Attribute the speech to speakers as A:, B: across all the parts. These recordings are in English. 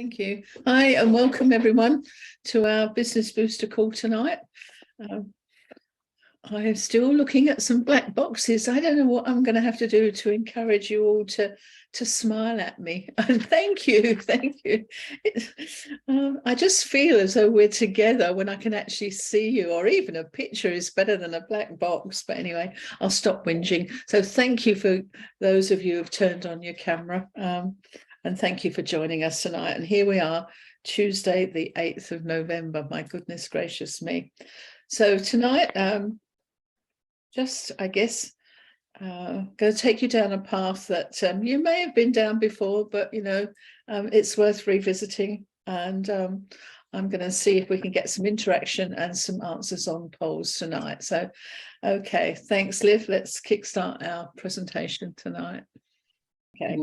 A: Thank you. Hi, and welcome everyone to our Business Booster call tonight. I am still looking at some black boxes. I don't know what I'm going to have to do to encourage you all to smile at me. And thank you. I just feel as though we're together when I can actually see you, or even a picture is better than a black box. But anyway, I'll stop whinging. So thank you for those of you who've turned on your camera. And thank you for joining us tonight. And here we are, Tuesday, the 8th of November. My goodness gracious me. So tonight, I guess, going to take you down a path that you may have been down before, but, it's worth revisiting. And I'm going to see if we can get some interaction and some answers on polls tonight. So, okay, thanks, Liv. Let's kickstart our presentation tonight. Okay,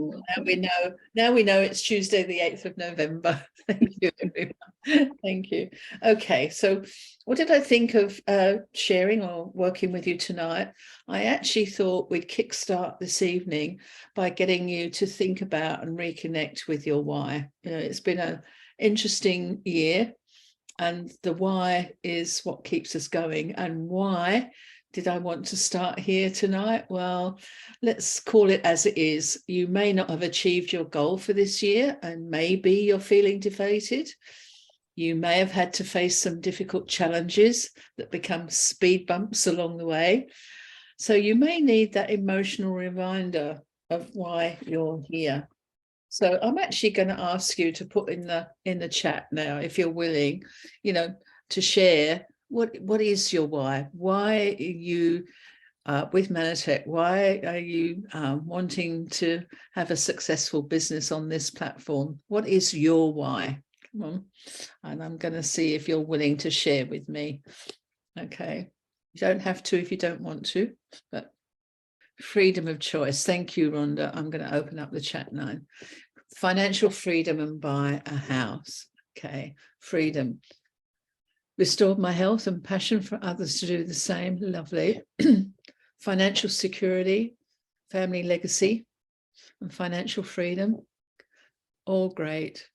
A: now we know it's Tuesday, the 8th of November. Thank you, everyone. Thank you. Okay, so what did I think of sharing or working with you tonight? I actually thought we'd kickstart this evening by getting you to think about and reconnect with your why. It's been an interesting year, and the why is what keeps us going. And why did I want to start here tonight? Well, let's call it as it is. You may not have achieved your goal for this year, and maybe you're feeling defeated. You may have had to face some difficult challenges that become speed bumps along the way. So you may need that emotional reminder of why you're here. So I'm actually going to ask you to put in the chat now, if you're willing, to share what is your why? Why are you with Manatech? Why are you wanting to have a successful business on this platform? What is your why? Come on. And I'm going to see if you're willing to share with me. Okay. You don't have to if you don't want to, but freedom of choice. Thank you, Rhonda. I'm going to open up the chat now. Financial freedom and buy a house. Okay. Freedom. Restored my health and passion for others to do the same. Lovely. Financial security, family legacy, and financial freedom. All great.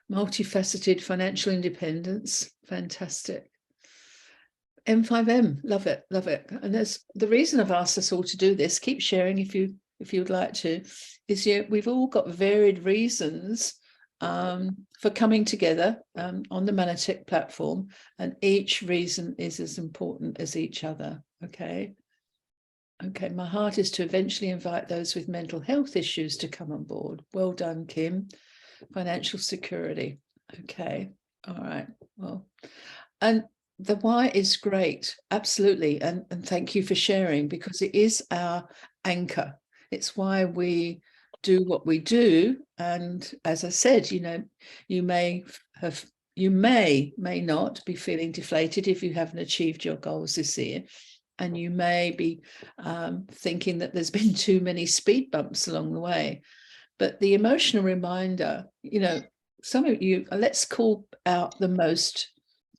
A: Multifaceted financial independence. Fantastic. M5M. Love it. Love it. And there's the reason I've asked us all to do this. Keep sharing if you'd like to. Is we've all got varied reasons for coming together on the Manatech platform, and each reason is as important as each other. Okay, my heart is to eventually invite those with mental health issues to come on board. Well done, Kim. Financial security. Okay, all right, well, and the why is great, absolutely, and thank you for sharing, because it is our anchor. It's why we do what we do. And as I said, you may not be feeling deflated if you haven't achieved your goals this year, and you may be thinking that there's been too many speed bumps along the way. But the emotional reminder, some of you, let's call out the most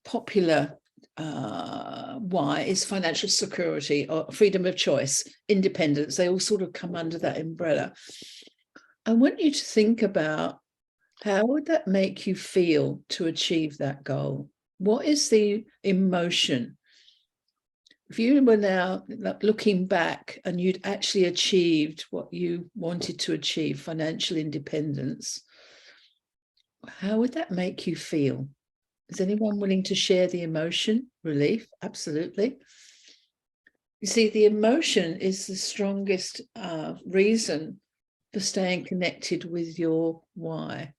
A: popular why is financial security or freedom of choice, independence. They all sort of come under that umbrella. I want you to think about, how would that make you feel to achieve that goal? What is the emotion? If you were now looking back and you'd actually achieved what you wanted to achieve, financial independence, how would that make you feel? Is anyone willing to share the emotion? Relief, absolutely. You see, the emotion is the strongest reason for staying connected with your why.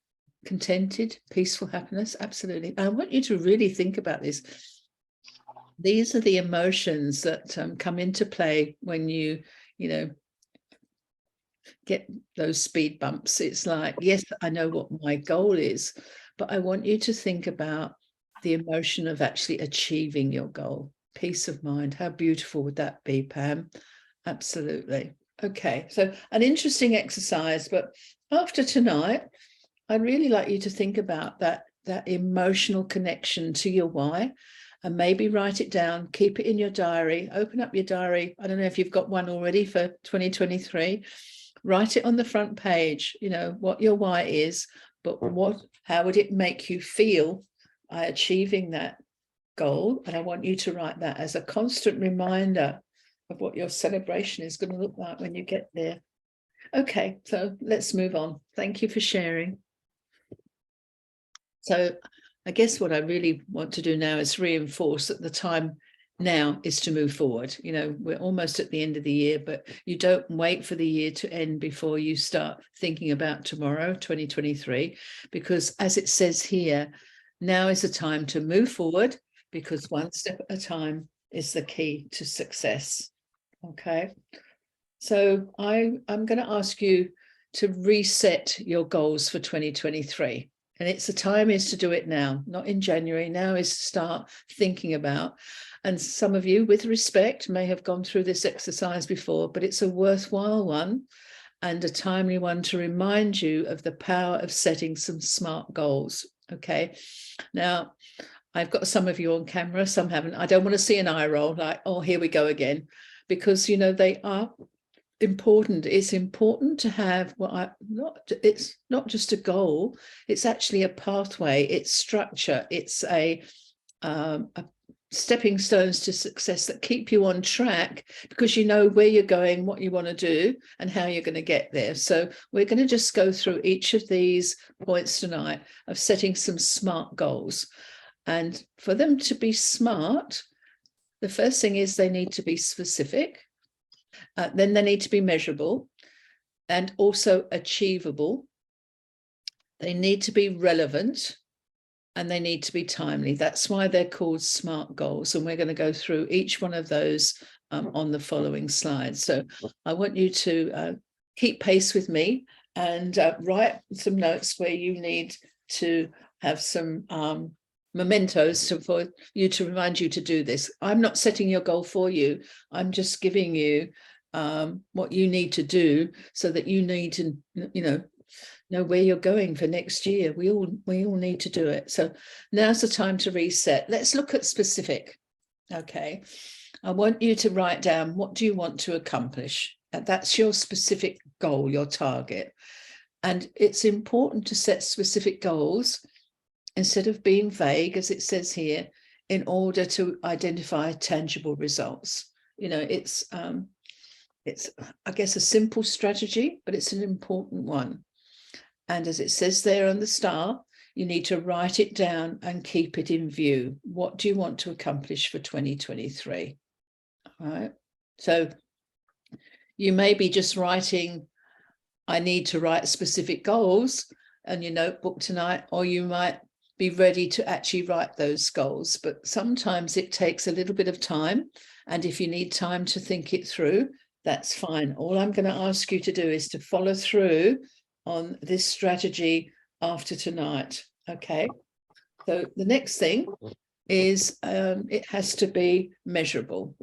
A: Contented, peaceful happiness, absolutely. I want you to really think about this. These are the emotions that come into play when you get those speed bumps. It's like, yes, I know what my goal is, but I want you to think about the emotion of actually achieving your goal. Peace of mind. How beautiful would that be, Pam? Absolutely. Okay, so an interesting exercise, but after tonight, I'd really like you to think about that emotional connection to your why, and maybe write it down, keep it in your diary, open up your diary. I don't know if you've got one already for 2023. Write it on the front page, what your why is, but how would it make you feel by achieving that goal? And I want you to write that as a constant reminder of what your celebration is going to look like when you get there. Okay, so let's move on. Thank you for sharing. So I guess what I really want to do now is reinforce that the time now is to move forward. You know, we're almost at the end of the year, but you don't wait for the year to end before you start thinking about tomorrow, 2023, because as it says here, now is the time to move forward, because one step at a time is the key to success. Okay, so I'm going to ask you to reset your goals for 2023. And it's the time is to do it now, not in January. Now is to start thinking about. And some of you, with respect, may have gone through this exercise before, but it's a worthwhile one and a timely one to remind you of the power of setting some smart goals. Okay. Now, I've got some of you on camera, some haven't. I don't want to see an eye roll like, oh, here we go again, because, you know, they are important. It's important to have it's not just a goal, it's actually a pathway, it's structure, it's a stepping stones to success that keep you on track, because you know where you're going, what you want to do, and how you're going to get there. So we're going to just go through each of these points tonight of setting some smart goals. And for them to be smart, the first thing is they need to be specific. Then they need to be measurable and also achievable. They need to be relevant and they need to be timely. That's why they're called SMART goals. And we're going to go through each one of those on the following slides. So I want you to keep pace with me and write some notes where you need to have some mementos for you to remind you to do this. I'm not setting your goal for you. I'm just giving you what you need to do so that you need to, know where you're going for next year. We all need to do it. So now's the time to reset. Let's look at specific. Okay. I want you to write down, what do you want to accomplish? And that's your specific goal, your target. And it's important to set specific goals instead of being vague, as it says here, in order to identify tangible results. It's I guess, a simple strategy, but it's an important one. And as it says there on the star, you need to write it down and keep it in view. What do you want to accomplish for 2023? All right. So you may be just writing, I need to write specific goals on your notebook tonight, or you might be ready to actually write those goals. But sometimes it takes a little bit of time. And if you need time to think it through, that's fine. All I'm going to ask you to do is to follow through on this strategy after tonight. Okay. So the next thing is it has to be measurable.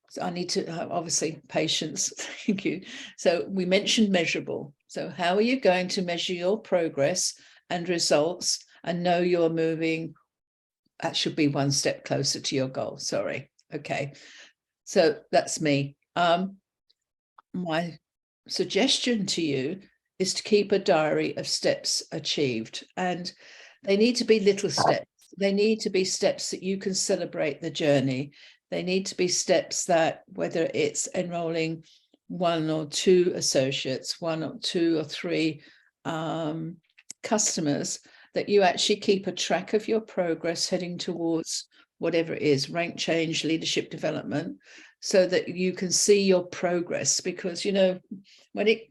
A: So I need to obviously patience. Thank you. So we mentioned measurable. So how are you going to measure your progress and results and know you're moving? That should be one step closer to your goal. Sorry. Okay. So that's me. My suggestion to you is to keep a diary of steps achieved, and they need to be little steps. They need to be steps that you can celebrate the journey. They need to be steps that, whether it's enrolling 1 or 2 associates, 1 or 2 or 3 customers, that you actually keep a track of your progress heading towards whatever it is, rank change, leadership development, so that you can see your progress. Because, when it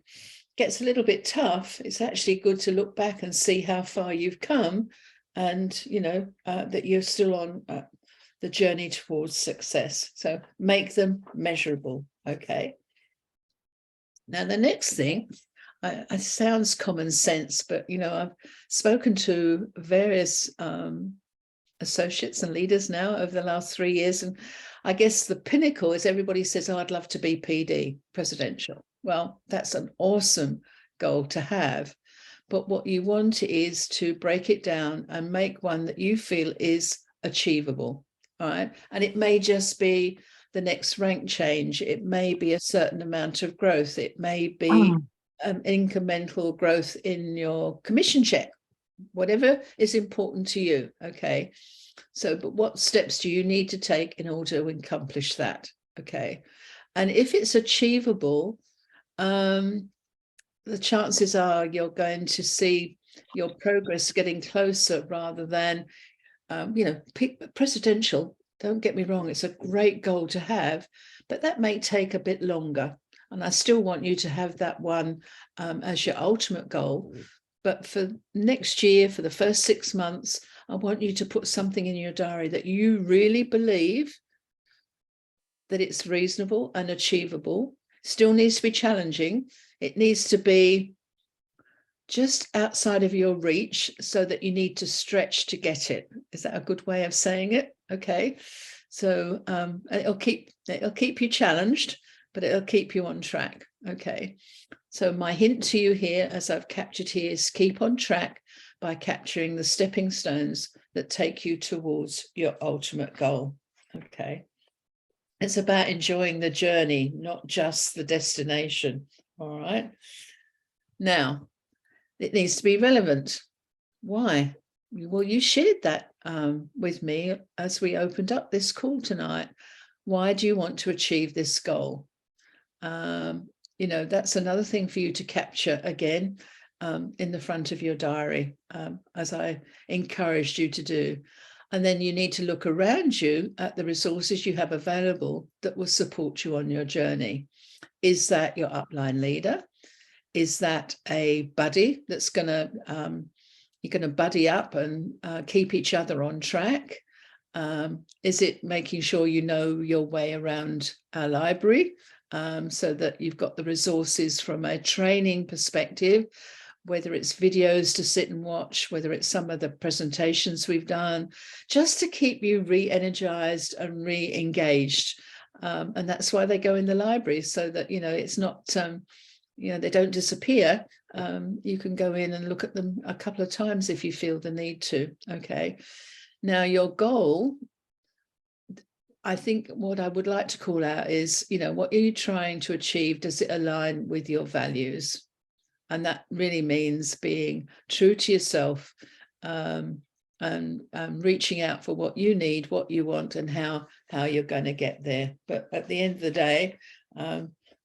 A: gets a little bit tough, it's actually good to look back and see how far you've come, and, that you're still on the journey towards success. So make them measurable. Okay. Now, the next thing, it sounds common sense, but, I've spoken to various associates and leaders now over the last 3 years. And I guess the pinnacle is everybody says, oh, I'd love to be PD, presidential. Well, that's an awesome goal to have. But what you want is to break it down and make one that you feel is achievable. All right. And it may just be the next rank change. It may be a certain amount of growth. It may be incremental growth in your commission check. whatever is important to you. Okay. So, but what steps do you need to take in order to accomplish that? Okay. And if it's achievable, the chances are you're going to see your progress getting closer rather than, presidential. Don't get me wrong, it's a great goal to have, but that may take a bit longer. And I still want you to have that one as your ultimate goal. But for next year, for the first 6 months, I want you to put something in your diary that you really believe that it's reasonable and achievable. Still needs to be challenging. It needs to be just outside of your reach so that you need to stretch to get it. Is that a good way of saying it? Okay. So it'll keep you challenged, but it'll keep you on track. Okay. So my hint to you here, as I've captured here, is keep on track by capturing the stepping stones that take you towards your ultimate goal. Okay. It's about enjoying the journey, not just the destination. All right. Now, it needs to be relevant. Why? Well, you shared that with me as we opened up this call tonight. Why do you want to achieve this goal? That's another thing for you to capture again in the front of your diary, as I encouraged you to do. And then you need to look around you at the resources you have available that will support you on your journey. Is that your upline leader? Is that a buddy that's you're going to buddy up and keep each other on track? Is it making sure you know your way around our library so that you've got the resources from a training perspective, whether it's videos to sit and watch, whether it's some of the presentations we've done, just to keep you re-energized and re-engaged. And that's why they go in the library, so that, it's not, they don't disappear. You can go in and look at them a couple of times if you feel the need to. Okay. Now, your goal, I think what I would like to call out is, what are you trying to achieve? Does it align with your values? And that really means being true to yourself and reaching out for what you need, what you want, and how you're going to get there. But at the end of the day,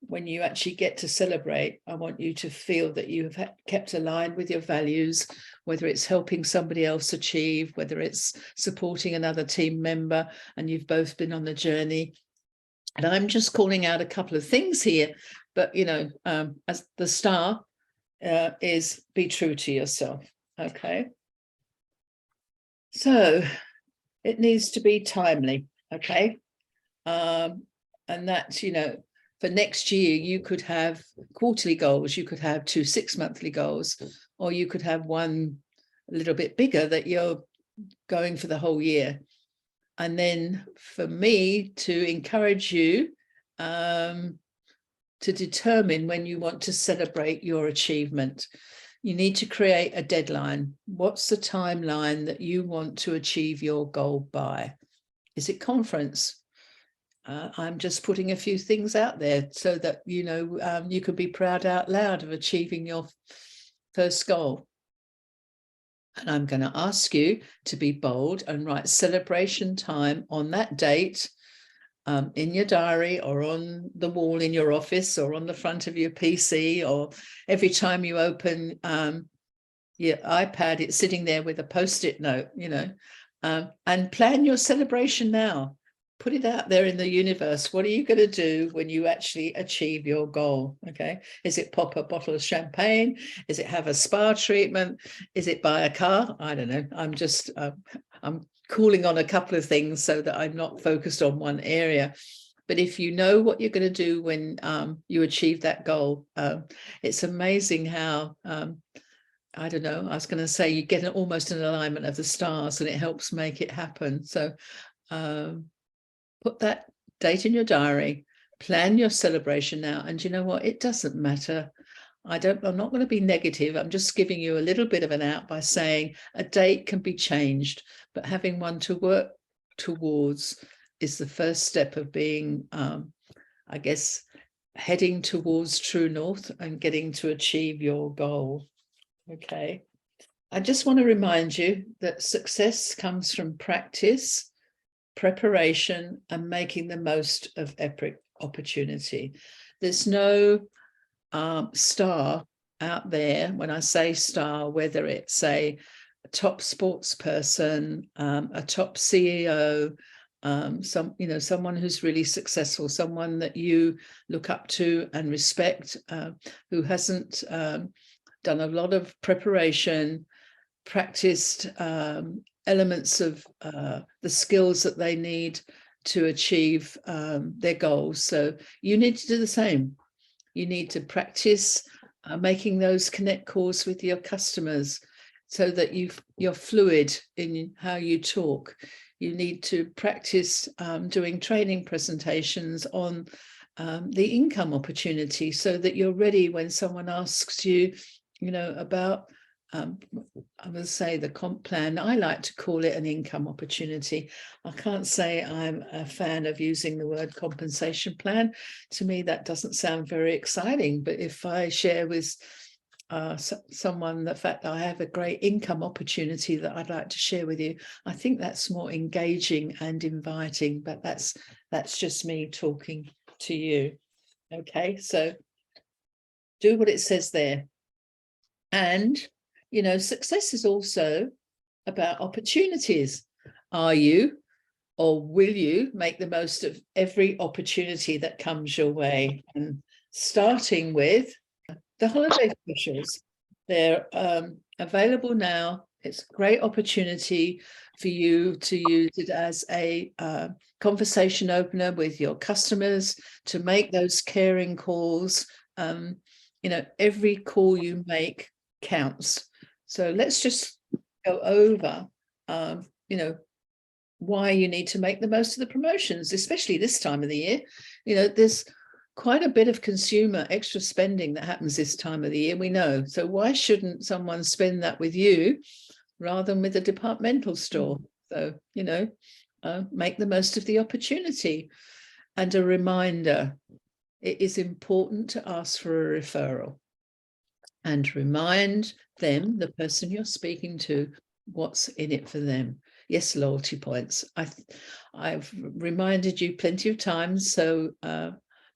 A: when you actually get to celebrate, I want you to feel that you have kept aligned with your values, whether it's helping somebody else achieve, whether it's supporting another team member, and you've both been on the journey. And I'm just calling out a couple of things here, but, as the star is be true to yourself. Okay. So it needs to be timely. Okay. And that's, for next year, you could have quarterly goals, you could have 2 6-monthly goals, or you could have one a little bit bigger that you're going for the whole year. And then for me to encourage you to determine when you want to celebrate your achievement, you need to create a deadline. What's the timeline that you want to achieve your goal by? Is it conference? I'm just putting a few things out there so that, you can be proud out loud of achieving your first goal. And I'm going to ask you to be bold and write celebration time on that date in your diary, or on the wall in your office, or on the front of your PC, or every time you open your iPad, it's sitting there with a Post-it note, and plan your celebration now. Put it out there in the universe. What are you going to do when you actually achieve your goal? Okay. Is it pop a bottle of champagne? Is it have a spa treatment? Is it buy a car? I don't know. I'm just, I'm calling on a couple of things so that I'm not focused on one area. But if you know what you're going to do when you achieve that goal, it's amazing how, I don't know, I was going to say you get almost an alignment of the stars, and it helps make it happen. So put that date in your diary, plan your celebration now. And you know what? It doesn't matter. I'm not going to be negative. I'm just giving you a little bit of an out by saying a date can be changed, but having one to work towards is the first step of being, I guess, heading towards true north and getting to achieve your goal. Okay. I just want to remind you that success comes from practice, preparation, and making the most of every opportunity. There's no star out there. When I say star, whether it's a top sports person, a top CEO, someone who's really successful, someone that you look up to and respect, who hasn't done a lot of preparation, practiced elements of the skills that they need to achieve their goals. So you need to do the same. You need to practice making those connect calls with your customers so that you're fluid in how you talk. You need to practice doing training presentations on the income opportunity so that you're ready when someone asks you, about I would say the comp plan. I like to call it an income opportunity. I can't say I'm a fan of using the word compensation plan. To me, that doesn't sound very exciting. But if I share with someone the fact that I have a great income opportunity that I'd like to share with you, I think that's more engaging and inviting. But that's just me talking to you. Okay, so do what it says there. And success is also about opportunities. Are you or will you make the most of every opportunity that comes your way? And starting with the holiday specials. They're available now. It's a great opportunity for you to use it as a conversation opener with your customers, to make those caring calls. Every call you make counts. So let's just go over, why you need to make the most of the promotions, especially this time of the year. There's quite a bit of consumer extra spending that happens this time of the year, we know. So why shouldn't someone spend that with you rather than with a departmental store? So, make the most of the opportunity. And a reminder, it is important to ask for a referral and remind them, the person you're speaking to, what's in it for them. Yes, loyalty points. I've reminded you plenty of times, so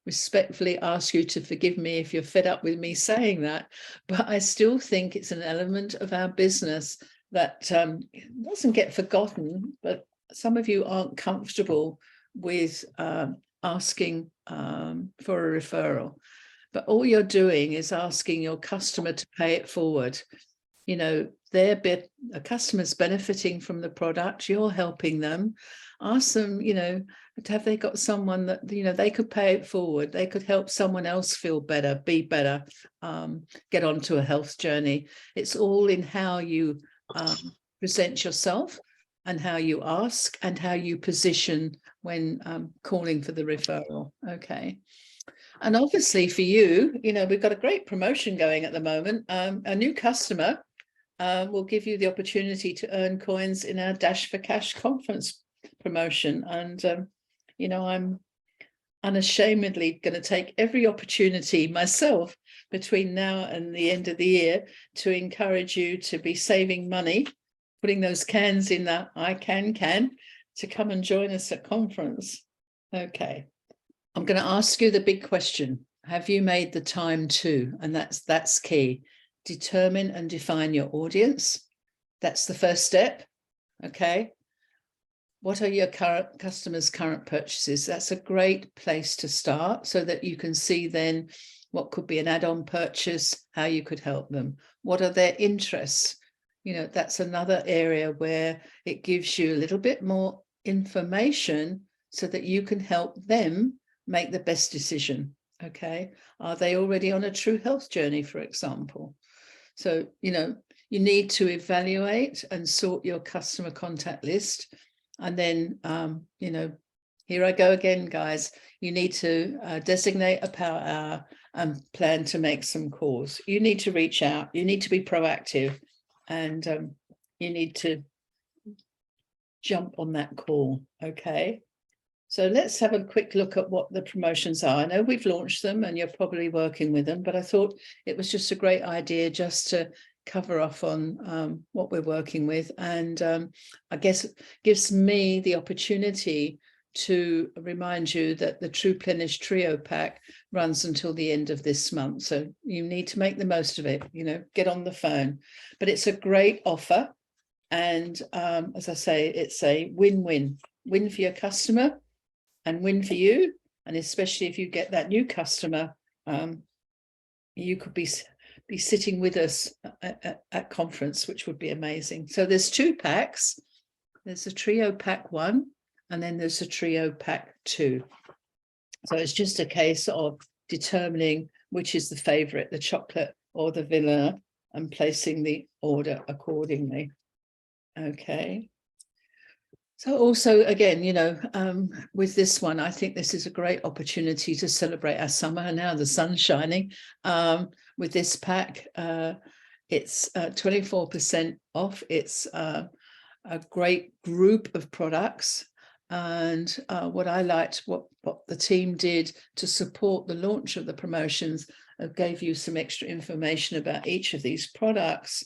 A: respectfully ask you to forgive me if you're fed up with me saying that, but I still think it's an element of our business that doesn't get forgotten, but some of you aren't comfortable with asking for a referral. But all you're doing is asking your customer to pay it forward. A customer's benefiting from the product, you're helping them. Ask them, have they got someone that, they could pay it forward. They could help someone else feel better, be better, get onto a health journey. It's all in how you present yourself and how you ask and how you position when calling for the referral. Okay. And obviously for you, we've got a great promotion going at the moment. A new customer will give you the opportunity to earn coins in our Dash for Cash conference promotion. And, I'm unashamedly going to take every opportunity myself between now and the end of the year to encourage you to be saving money, putting those cans in that I can to come and join us at conference. Okay. I'm going to ask you the big question. Have you made the time to? And that's key. Determine and define your audience. That's the first step. Okay. What are your current customers' current purchases? That's a great place to start so that you can see then what could be an add-on purchase, how you could help them. What are their interests? That's another area where it gives you a little bit more information so that you can help them make the best decision. Okay. Are they already on a true health journey, for example? So, you need to evaluate and sort your customer contact list. And then, here I go again, guys. You need to designate a power hour and plan to make some calls. You need to reach out. You need to be proactive, and you need to jump on that call. Okay. So let's have a quick look at what the promotions are. I know we've launched them and you're probably working with them, but I thought it was just a great idea just to cover off on what we're working with, and I guess it gives me the opportunity to remind you that the TruPlenish Trio Pack runs until the end of this month. So you need to make the most of it, get on the phone. But it's a great offer. And as I say, it's a win-win. Win for your customer and win for you. And especially if you get that new customer, you could be sitting with us at conference, which would be amazing. So there's 2 packs. There's a Trio Pack 1. And then there's a Trio Pack 2. So it's just a case of determining which is the favorite, the chocolate or the vanilla, and placing the order accordingly. Okay. So also, again, with this one, I think this is a great opportunity to celebrate our summer. And now the sun's shining. With this pack, it's 24% off. It's a great group of products. And what I liked, what the team did to support the launch of the promotions, gave you some extra information about each of these products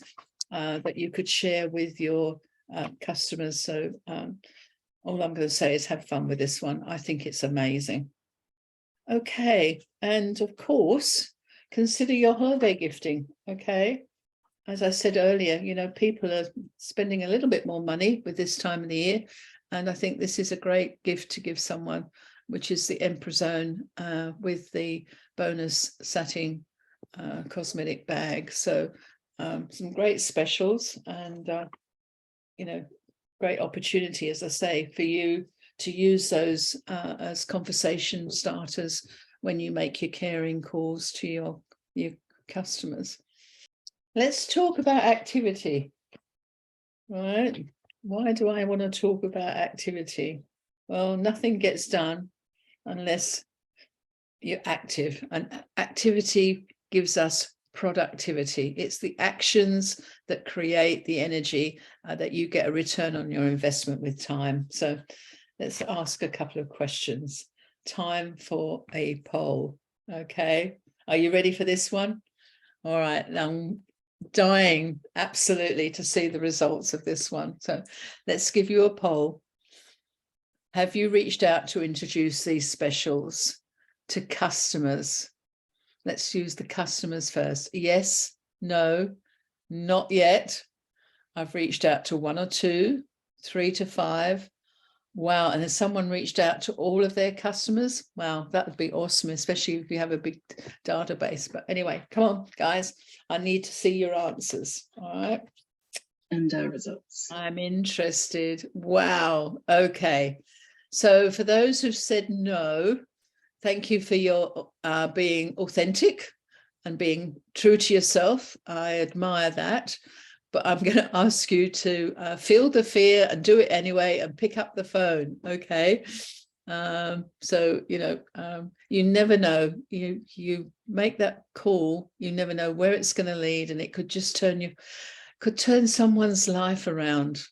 A: that you could share with your customers. So all I'm going to say is have fun with this one. I think it's amazing. Okay. And of course, consider your holiday gifting. Okay. As I said earlier, people are spending a little bit more money with this time of the year. And I think this is a great gift to give someone, which is the Emperzone with the bonus satin cosmetic bag. So some great specials and, great opportunity, as I say, for you to use those as conversation starters when you make your caring calls to your customers. Let's talk about activity, right? Why do I want to talk about activity? Well, nothing gets done unless you're active, and activity gives us productivity. It's the actions that create the energy that you get a return on your investment with time. So let's ask a couple of questions. Time for a poll. Okay. Are you ready for this one? All right. I'm dying absolutely to see the results of this one. So let's give you a poll. Have you reached out to introduce these specials to customers? Let's use the customers first. Yes, no, not yet. I've reached out to 1 or 2, 3 to 5. Wow. And has someone reached out to all of their customers? Wow, that would be awesome, especially if you have a big database. But anyway, come on, guys. I need to see your answers. All right.
B: And our results.
A: I'm interested. Wow. Okay. So for those who've said no, thank you for your being authentic and being true to yourself. I admire that. But I'm going to ask you to feel the fear and do it anyway and pick up the phone. Okay. So, you never know. You make that call. You never know where it's going to lead, and it could just could turn someone's life around.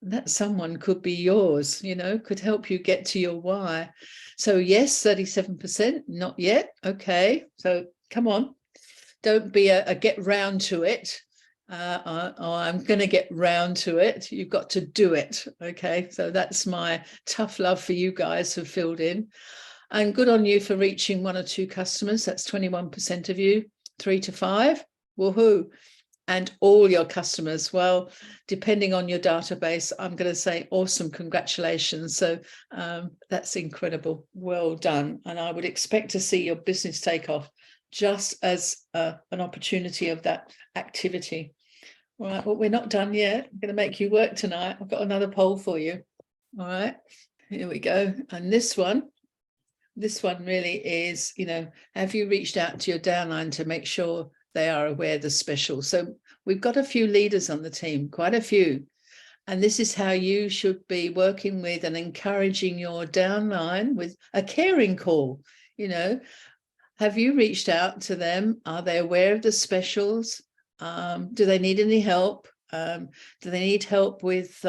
A: And that someone could be yours, could help you get to your why. So yes, 37%, not yet. Okay. So come on. Don't be a get round to it. I'm going to get round to it. You've got to do it. Okay. So that's my tough love for you guys who filled in. And good on you for reaching 1 or 2 customers. That's 21% of you. 3 to 5. Woohoo. And all your customers. Well, depending on your database, I'm going to say awesome. Congratulations. So that's incredible. Well done. And I would expect to see your business take off just as an opportunity of that activity. All right, well, we're not done yet. I'm going to make you work tonight. I've got another poll for you. All right, here we go. And this one really is, have you reached out to your downline to make sure they are aware of the special? So we've got a few leaders on the team, quite a few. And this is how you should be working with and encouraging your downline with a caring call. Have you reached out to them? Are they aware of the specials? Do they need any help? Do they need help with,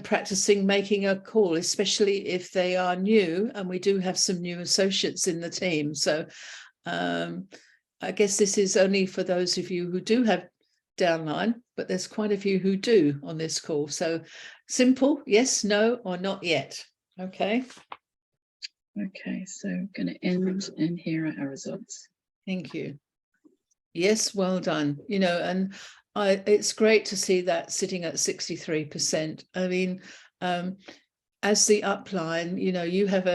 A: practicing making a call, especially if they are new? And we do have some new associates in the team. So I guess this is only for those of you who do have downline, but there's quite a few who do on this call. So simple, yes, no, or not yet. Okay.
B: Okay, so I'm going to end, and here are our results.
A: Thank you. Yes, well done. You know, and it's great to see that sitting at 63%. I mean, as the upline, you know, you have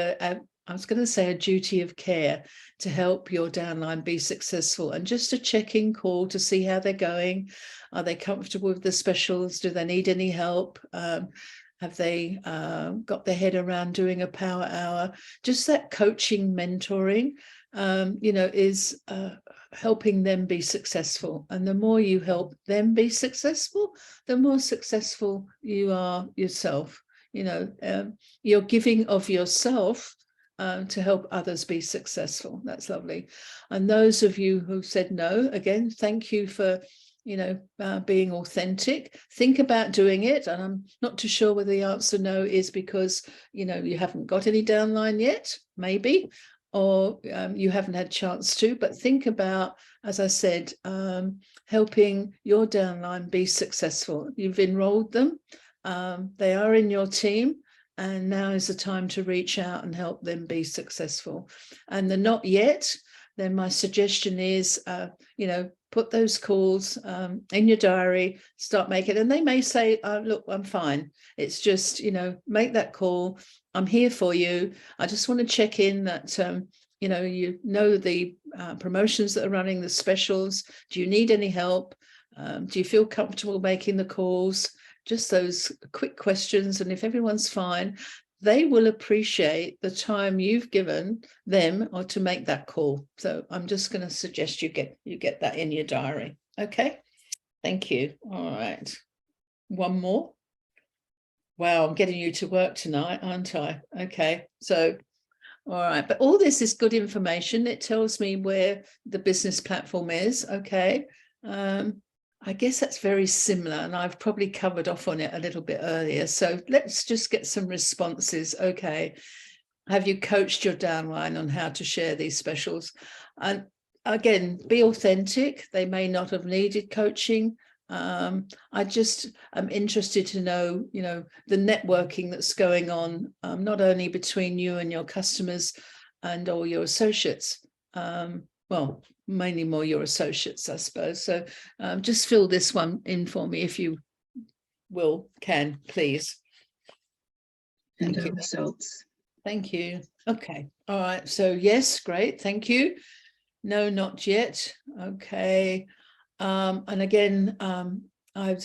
A: I was going to say a duty of care to help your downline be successful, and just a check-in call to see how they're going. Are they comfortable with the specials? Do they need any help? Have they got their head around doing a power hour? Just that coaching, mentoring, you know, is helping them be successful. And the more you help them be successful, the more successful you are yourself. You know, you're giving of yourself to help others be successful. That's lovely. And those of you who said no, again, thank you for, you know, being authentic. Think about doing it. And I'm not too sure whether the answer no is because, you know, you haven't got any downline yet, maybe, or you haven't had a chance to, but think about, as I said, helping your downline be successful. You've enrolled them. They are in your team. And now is the time to reach out and help them be successful. And the not yet, then my suggestion is, you know, put those calls in your diary, start making, and they may say, look, I'm fine. It's just, you know, make that call. I'm here for you. I just want to check in that, you know the promotions that are running, the specials. Do you need any help? Do you feel comfortable making the calls? Just those quick questions. And if everyone's fine, they will appreciate the time you've given them or to make that call. So I'm just going to suggest you get that in your diary. Okay. Thank you. All right. One more. Wow, I'm getting you to work tonight, aren't I? Okay. So, all right. But all this is good information. It tells me where the business platform is. Okay. I guess that's very similar, and I've probably covered off on it a little bit earlier. So let's just get some responses. Okay. Have you coached your downline on how to share these specials? And again, be authentic. They may not have needed coaching. I just am interested to know, you know, the networking that's going on, not only between you and your customers and all your associates, well, mainly more your associates, I suppose. So just fill this one in for me if you can, please.
B: And our results.
A: Thank you. Okay. All right. So yes, great. Thank you. No, not yet. Okay. And again, I'd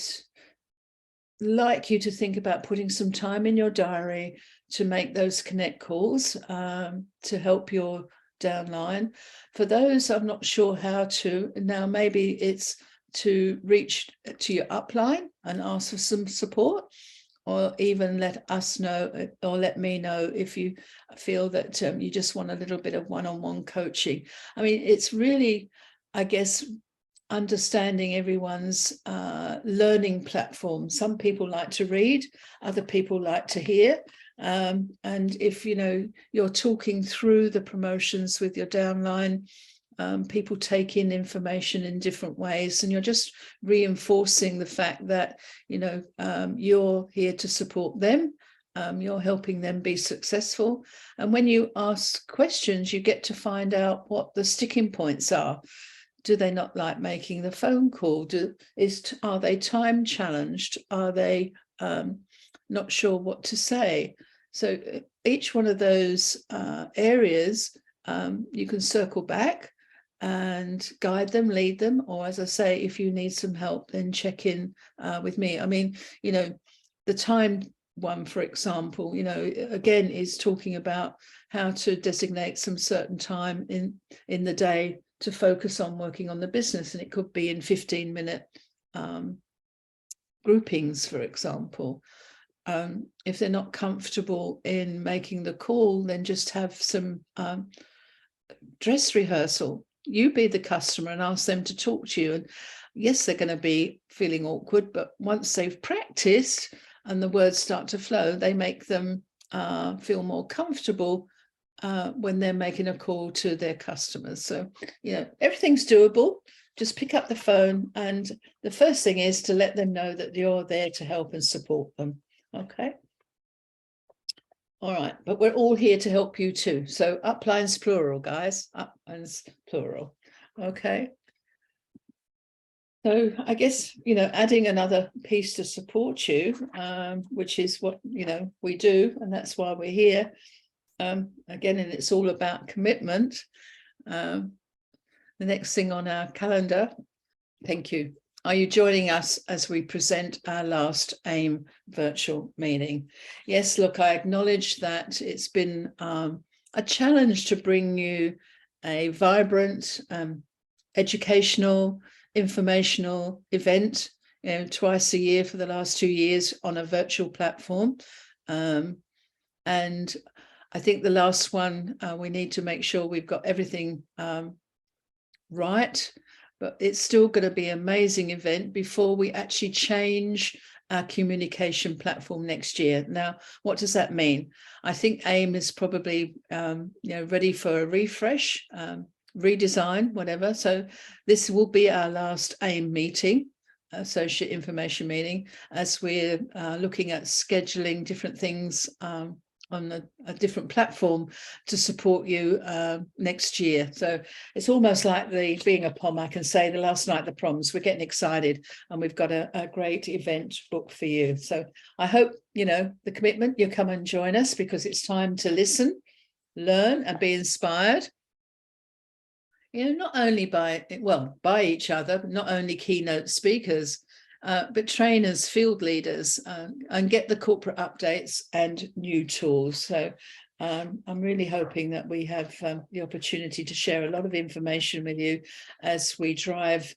A: like you to think about putting some time in your diary to make those connect calls to help your downline. For those I'm not sure how to, now maybe it's to reach to your upline and ask for some support, or even let us know or let me know if you feel that you just want a little bit of one-on-one coaching. I mean, it's really, I guess, understanding everyone's learning platform. Some people like to read, other people like to hear. And if, you know, you're talking through the promotions with your downline, people take in information in different ways, and you're just reinforcing the fact that, you know, you're here to support them. You're helping them be successful. And when you ask questions, you get to find out what the sticking points are. Do they not like making the phone call? Are they time challenged? Are they not sure what to say? So each one of those areas, you can circle back and guide them, lead them, or as I say, if you need some help, then check in with me. I mean, you know, the time one, for example, you know, again, is talking about how to designate some certain time in the day to focus on working on the business. And it could be in 15-minute groupings, for example. If they're not comfortable in making the call, then just have some dress rehearsal. You be the customer and ask them to talk to you. And yes, they're going to be feeling awkward, but once they've practiced and the words start to flow, they make them feel more comfortable when they're making a call to their customers. So, you know, everything's doable. just pick up the phone, and the first thing is to let them know that you're there to help and support them. Okay. All right, but we're all here to help you too. So uplines plural, guys. Uplines plural. Okay. So I guess, adding another piece to support you, which is what, we do, and that's why we're here. Again, and it's all about commitment. The next thing on our calendar, thank you. Are you joining us as we present our last AIM virtual meeting? Yes, look, I acknowledge that it's been a challenge to bring you a vibrant, educational, informational event, twice a year for the last 2 years on a virtual platform. And I think the last one, we need to make sure we've got everything right, but it's still going to be an amazing event before we actually change our communication platform next year. Now, what does that mean? I think AIM is probably ready for a refresh, redesign, whatever. So this will be our last AIM meeting, associate information meeting, as we're looking at scheduling different things on a different platform to support you next year. So it's almost like being a POM, I can say, the last night the proms. We're getting excited, and we've got a great event booked for you. So I hope, the commitment, you come and join us, because it's time to listen, learn, and be inspired. Not only by each other, but not only keynote speakers, but trainers, field leaders, and get the corporate updates and new tools. So I'm really hoping that we have the opportunity to share a lot of information with you as we drive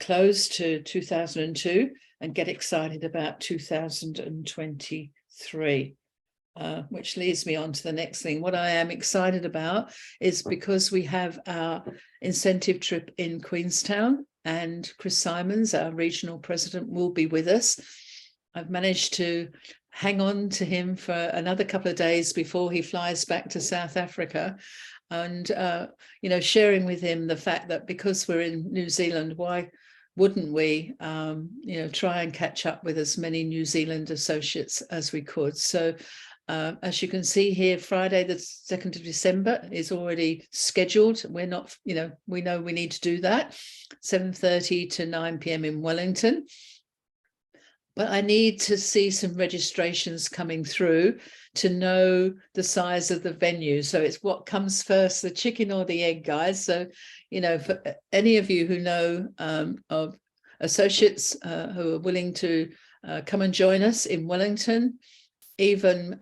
A: close to 2002 and get excited about 2023. Which leads me on to the next thing. What I am excited about is, because we have our incentive trip in Queenstown, and Chris Simons, our regional president, will be with us. I've managed to hang on to him for another couple of days before he flies back to South Africa, and sharing with him the fact that because we're in New Zealand, why wouldn't we try and catch up with as many New Zealand associates as we could. So as you can see here, Friday, the 2nd of December is already scheduled. We're not, we know we need to do that, 7:30 to 9 p.m. in Wellington. But I need to see some registrations coming through to know the size of the venue. So it's what comes first, the chicken or the egg, guys. So, for any of you who know of associates who are willing to come and join us in Wellington, even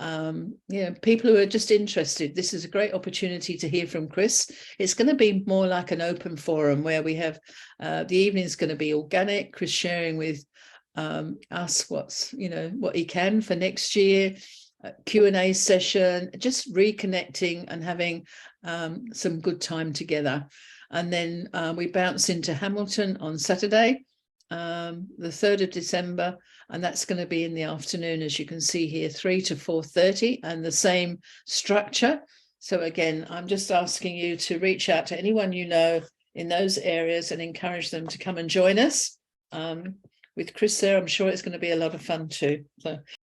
A: people who are just interested, this is a great opportunity to hear from Chris. It's going to be more like an open forum where we have the evening's going to be organic, Chris sharing with us what he can for next year, Q&A session, just reconnecting and having some good time together. And then we bounce into Hamilton on Saturday, the 3rd of December, and that's going to be in the afternoon, as you can see here, 3 to 4:30, and the same structure. So again, I'm just asking you to reach out to anyone you know in those areas and encourage them to come and join us. With Chris there, I'm sure it's going to be a lot of fun too.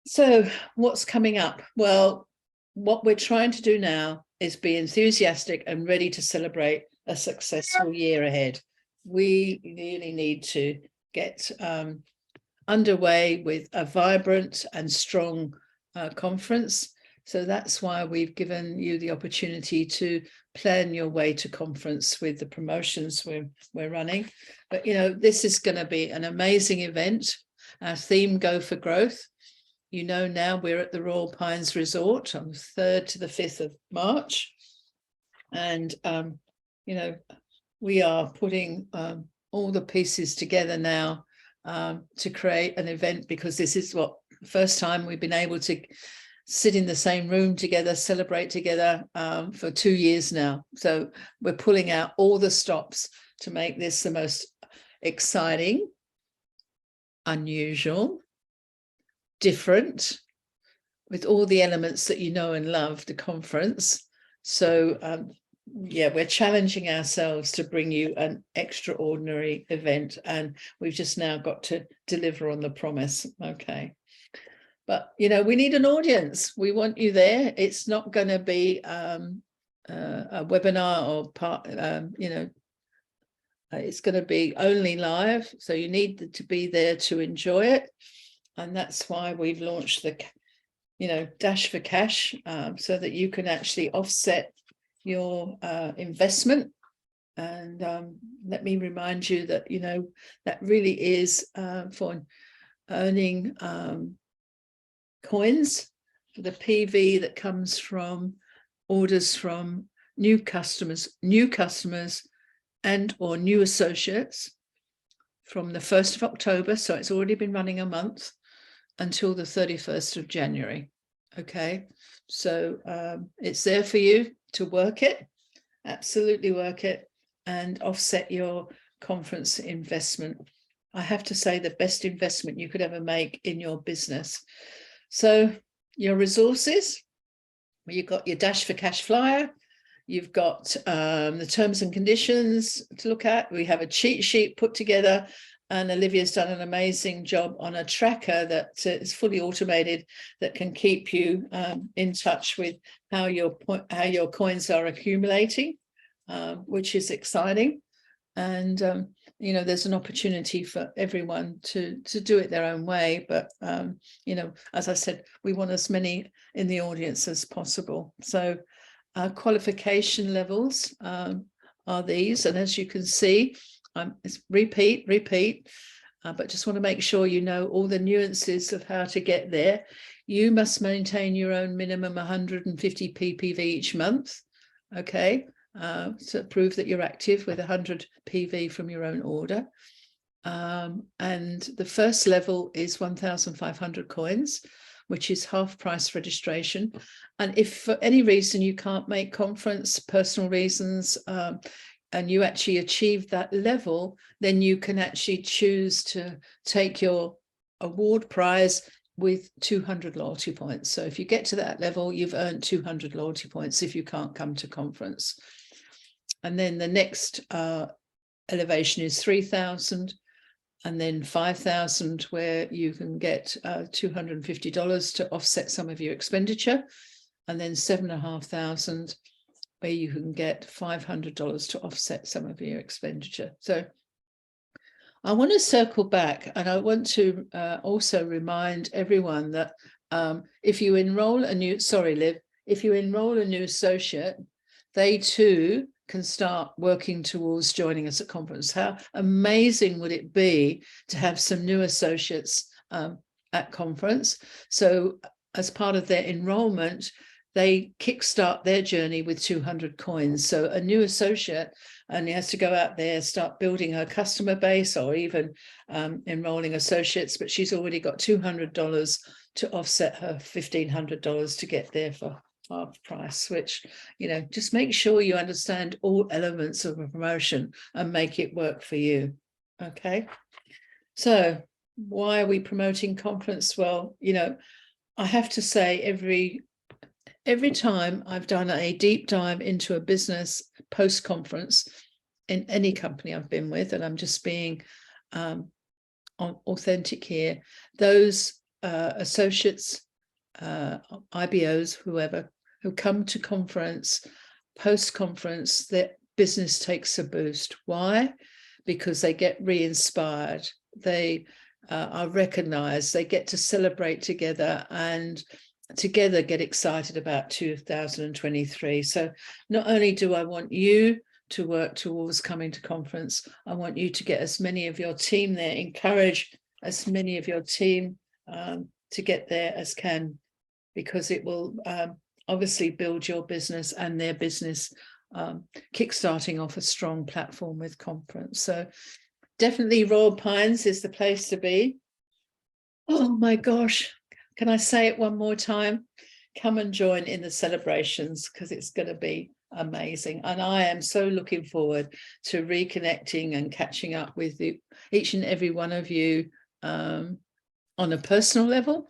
A: So what's coming up? Well, what we're trying to do now is be enthusiastic and ready to celebrate a successful year ahead. We really need to get underway with a vibrant and strong conference. So that's why we've given you the opportunity to plan your way to conference with the promotions we're running. But, this is going to be an amazing event. Our theme, Go for Growth. Now we're at the Royal Pines Resort on the 3rd to the 5th of March. And, we are putting all the pieces together now to create an event, because this is the first time we've been able to sit in the same room together, celebrate together for 2 years now. So we're pulling out all the stops to make this the most exciting, unusual, different, with all the elements that you know and love, the conference. So yeah, we're challenging ourselves to bring you an extraordinary event, and we've just now got to deliver on the promise. Okay. But, you know, we need an audience. We want you there. It's not going to be a webinar or part, you know, it's going to be only live. So you need to be there to enjoy it. And that's why we've launched the, you know, Dash for Cash, so that you can actually offset your investment. And let me remind you that, you know, that really is for earning coins for the PV that comes from orders from new customers and or new associates from the 1st of October. So it's already been running a month until the 31st of January. Okay, so it's there for you to work it, absolutely work it, and offset your conference investment. I have to say, the best investment you could ever make in your business. So your resources, well, you've got your Dash for Cash flyer, you've got the terms and conditions to look at. We have a cheat sheet put together, and Olivia's done an amazing job on a tracker that is fully automated that can keep you in touch with how your coins are accumulating, which is exciting. And you know, there's an opportunity for everyone to do it their own way. But you know, as I said, we want as many in the audience as possible. So our qualification levels are these, and as you can see, it's repeat, but just want to make sure you know all the nuances of how to get there. You must maintain your own minimum 150 ppv each month, okay, to prove that you're active with 100 PV from your own order. And the first level is 1,500 coins, which is half price registration. And if for any reason you can't make conference, personal reasons, and you actually achieve that level, then you can actually choose to take your award prize with 200 loyalty points. So if you get to that level, you've earned 200 loyalty points if you can't come to conference. And then the next elevation is 3,000, and then 5,000, where you can get $250 to offset some of your expenditure, and then 7,500, where you can get $500 to offset some of your expenditure. So I want to circle back, and I want to also remind everyone that if you enroll a new, sorry, Liv, if you enroll a new associate, they too can start working towards joining us at conference. How amazing would it be to have some new associates at conference? So as part of their enrollment, they kickstart their journey with 200 coins. So a new associate only has to go out there, start building her customer base, or even enrolling associates, but she's already got $200 to offset her $1,500 to get there for half price, which, you know, just make sure you understand all elements of a promotion and make it work for you. Okay. So why are we promoting conference? Well, you know, I have to say every time I've done a deep dive into a business post-conference in any company I've been with, and I'm just being authentic here, those associates, IBOs, whoever, who come to conference, post-conference, their business takes a boost. Why? Because they get re-inspired. They are recognized. They get to celebrate together and together get excited about 2023. So not only do I want you to work towards coming to conference, I want you to get as many of your team there, encourage as many of your team to get there as can, because it will obviously build your business and their business, kickstarting off a strong platform with conference. So definitely Royal Pines is the place to be. Oh my gosh, can I say it one more time? Come and join in the celebrations, because it's going to be amazing. And I am so looking forward to reconnecting and catching up with you, each and every one of you, on a personal level,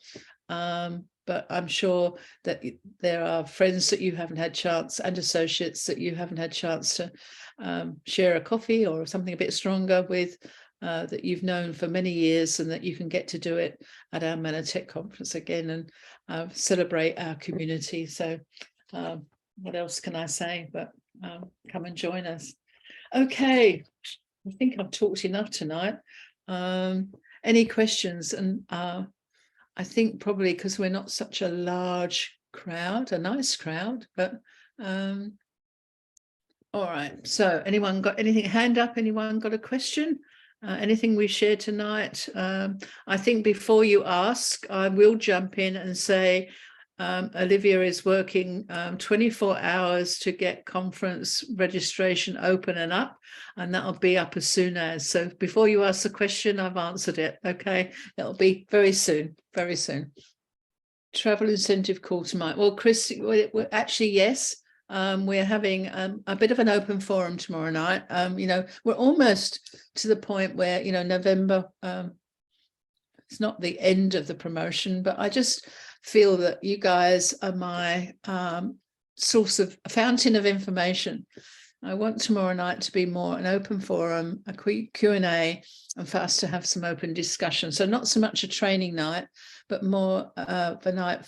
A: but I'm sure that there are friends that you haven't had chance and associates that you haven't had chance to share a coffee or something a bit stronger with, that you've known for many years, and that you can get to do it at our Manatech conference again and celebrate our community. So what else can I say but come and join us. Okay, I think I've talked enough tonight. Any questions? And I think probably because we're not such a large crowd, a nice crowd, but all right. So anyone got anything? Hand up. Anyone got a question? Anything we shared tonight? I think before you ask, I will jump in and say Olivia is working 24 hours to get conference registration open and up, and that'll be up as soon as. So before you ask the question, I've answered it. Okay, it'll be very soon, very soon. Travel incentive call tonight. Well, Chris, we're actually, yes. We're having a bit of an open forum tomorrow night. You know, we're almost to the point where, you know, November, it's not the end of the promotion, but I just feel that you guys are my source of a fountain of information. I want tomorrow night to be more an open forum, a Q&A, and for us to have some open discussion. So not so much a training night, but more of a night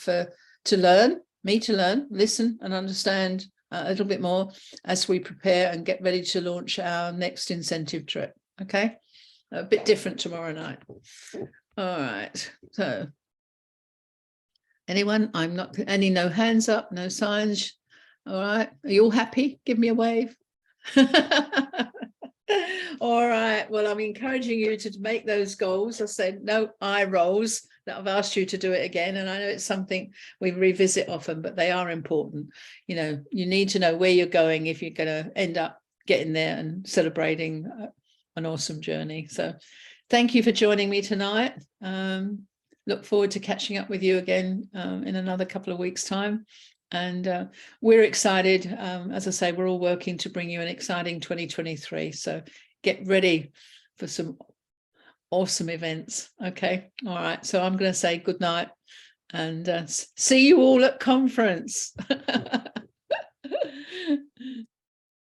A: to learn, listen and understand a little bit more as we prepare and get ready to launch our next incentive trip. Okay, a bit different tomorrow night. All right, so anyone? I'm not any, no hands up, no signs. All right, are you all happy? Give me a wave. All right, well, I'm encouraging you to make those goals. I said no eye rolls, that I've asked you to do it again, and I know it's something we revisit often, but they are important. You know, you need to know where you're going if you're going to end up getting there and celebrating an awesome journey. So thank you for joining me tonight. Look forward to catching up with you again in another couple of weeks' time. And we're excited. As I say, we're all working to bring you an exciting 2023. So get ready for some awesome events. Okay. All right. So I'm going to say good night and see you all at conference.